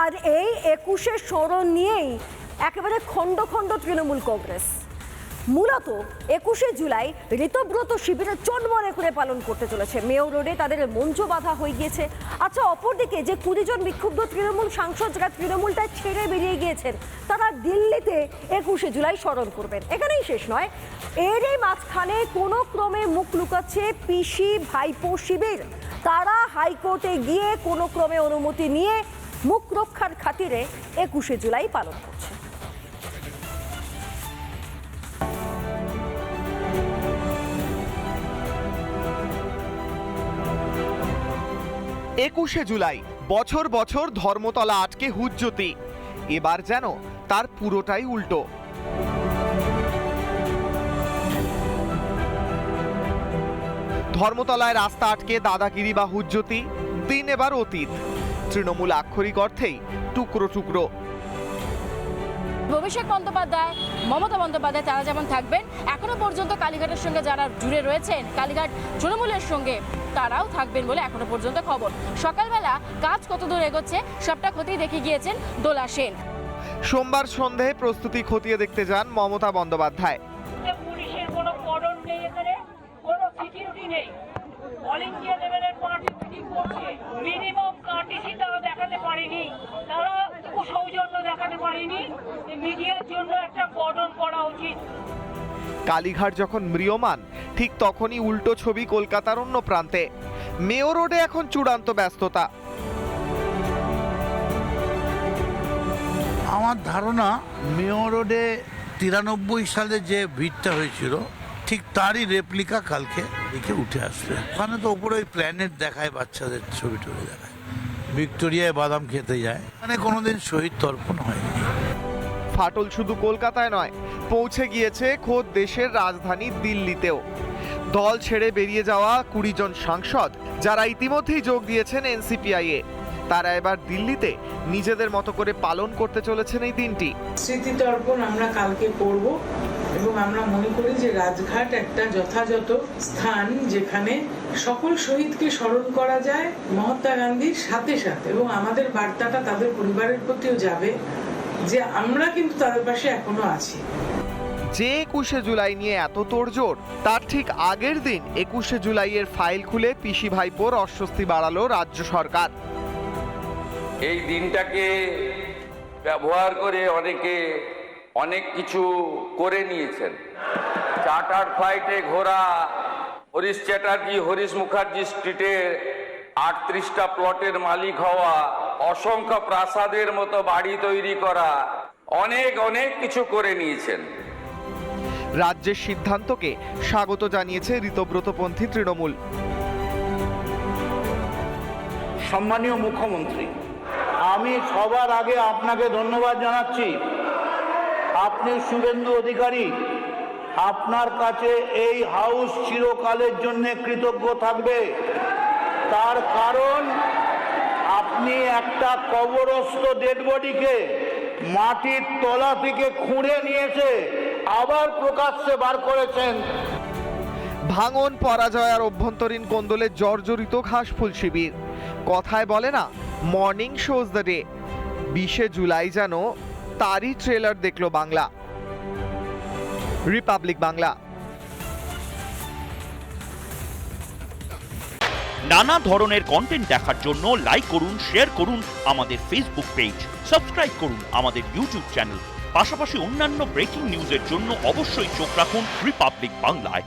আর এই 21শে স্মরণ নিয়েই একেবারে খণ্ড খণ্ড তৃণমূল কংগ্রেস। মূলত 21শে জুলাই ঋতব্রত শিবিরের চনমনে করে পালন করতে চলেছে। মেয়র রোডে তাদের মঞ্চ বাঁধা হয়ে গিয়েছে। আচ্ছা, অপরদিকে যে 20 জন বিক্ষুব্ধ তৃণমূল সাংসদ যারা তৃণমূলটা ছেড়ে বেরিয়ে গিয়েছেন, তারা দিল্লিতে 21শে জুলাই স্মরণ করবেন। এখানেই শেষ নয়, এরই মাঝখানে কোনো ক্রমে মুখ লুকাচ্ছে পিসি ভাইপো শিবির। তারা হাইকোর্টে গিয়ে কোনো ক্রমে অনুমতি নিয়ে মুখ রক্ষার খাতিরে 21শে জুলাই পালন করছে। একুশে জুলাই বছর বছর ধর্মতলা আটকে হুজ্জতি, এবার যেন তার পুরোটাই উল্টো। ধর্মতলায় রাস্তা আটকে দাদাগিরি বা হুজ্জতি, দিন এবার অতীত। তৃণমূল আক্ষরিক অর্থেই টুকরো টুকরো। অভিষেক বন্দ্যোপাধ্যায়, মমতা বন্দ্যোপাধ্যায় তারা যেমন থাকবেন, এখনো পর্যন্ত কালীঘাটের সঙ্গে যারা জুড়ে রয়েছেন, কালীঘাট তৃণমূলের সঙ্গে তারাও থাকবেন বলে এখনো পর্যন্ত খবর। সকালবেলা কাজ কতদূর এগোচ্ছে সবটা খতিয়ে দেখে গিয়েছেন দোলা সেন। সোমবার সন্ধ্যায় প্রস্তুতি খতিয়ে দেখতে যান মমতা বন্দ্যোপাধ্যায়। পুলিশের কোনো কর্ডন নেই, এখানে কোনো সিকিউরিটি নেই। অল ইন্ডিয়া লেভেলের পার্টি মিটিং করছে, মিনিমাম কার্টিসি তারা দেখাতে পারেনি, তারা সৌজন্য দেখাতে পারেনি। মিডিয়ার জন্য একটা কর্ডন করা উচিত। কালীঘাট যখন ম্রিয়মান, ঠিক তখনই উল্টো ছবি কলকাতার অন্য প্রান্তে। মেয়র রোডে এখন চূড়ান্ত ব্যস্ততা। আমার ধারণা মেয়র রোডে 93 সালে যে ভিড়টা হয়েছিল ঠিক তারই রেপ্লিকা কালকে দেখে উঠে আসবে। ওখানে তো উপরে ওই প্ল্যানেট দেখায়, বাচ্চাদের ছবি টবি দেখায়, ভিক্টোরিয়ায় বাদাম খেতে যায়, মানে কোনোদিন শহীদ তর্পণ হয়নি। ফাটল শুধু কলকাতায় নয়, পৌঁছে গিয়েছে খোদ দেশের রাজধানী দিল্লিতেও। দল ছেড়ে বেরিয়ে যাওয়া 20 জন সাংসদ যারা ইতিমধ্যেই যোগ দিয়েছেন এনসিপিআই-এ, তারা এবার দিল্লিতে নিজেদের মতো করে পালন করতে চলেছেন এই দিনটি। স্মৃতিতর্পণ আমরা কালকে করব এবং আমরা মনে করি যে রাজঘাট একটা যথাযথ স্থান যেখানে সকল শহীদকে স্মরণ করা যায় মহাত্মা গান্ধীর সাথে সাথে, এবং আমাদের বার্তাটা তাদের পরিবারের প্রতিও যাবে যে আমরা কিন্তু তাদের পাশে এখনো আছি। যে 21শে জুলাই নিয়ে এত তোড়জোড়, তার ঠিক আগের দিন 21শে জুলাইয়ের ফাইল খুলে পিসি ভাইপোর অস্বস্তি বাড়ালো রাজ্য সরকার। এই দিনটাকে ব্যবহার করে অনেকে অনেক কিছু করে নিয়েছেন। চার্টার ফ্লাইটে ঘোরা, হরিশ চ্যাটার্জি হরিশ মুখার্জি স্ট্রিটের 38টা প্লটের মালিক হওয়া, অসংখ্য প্রাসাদের মতো বাড়ি তৈরি করা, অনেক অনেক কিছু করে নিয়েছেন। রাজ্যের সিদ্ধান্তকে স্বাগত জানিয়েছে ঋতব্রতপন্থী তৃণমূল। সম্মানীয় মুখ্যমন্ত্রী, আমি সবার আগে আপনাকে ধন্যবাদ জানাচ্ছি। আপনি শুভেন্দু অধিকারী, আপনার কাছে এই হাউস চিরকালের জন্য কৃতজ্ঞ থাকবে। তার কারণ আপনি একটা কবরস্থ ডেড বডিকে মাটির তলা থেকে খুঁড়ে নিয়েছে আবার প্রকাশ্যে বার করেছেন। ভাঙন, পরাজয় আর অভ্যন্তরীণ কোন্দলে জর্জরিত ঘাসফুল শিবির। কথায় বলে না, মর্নিং শোজ দ্য ডে। 20শে জুলাই যেন তারই ট্রেলার দেখলো বাংলা। রিপাবলিক বাংলা। নানা ধরনের কন্টেন্ট দেখার জন্য লাইক করুন, শেয়ার করুন আমাদের ফেসবুক পেজ, সাবস্ক্রাইব করুন আমাদের ইউটিউব চ্যানেল। পাশাপাশি অন্যান্য ব্রেকিং নিউজের জন্য অবশ্যই চোখ রাখুন রিপাবলিক বাংলায়।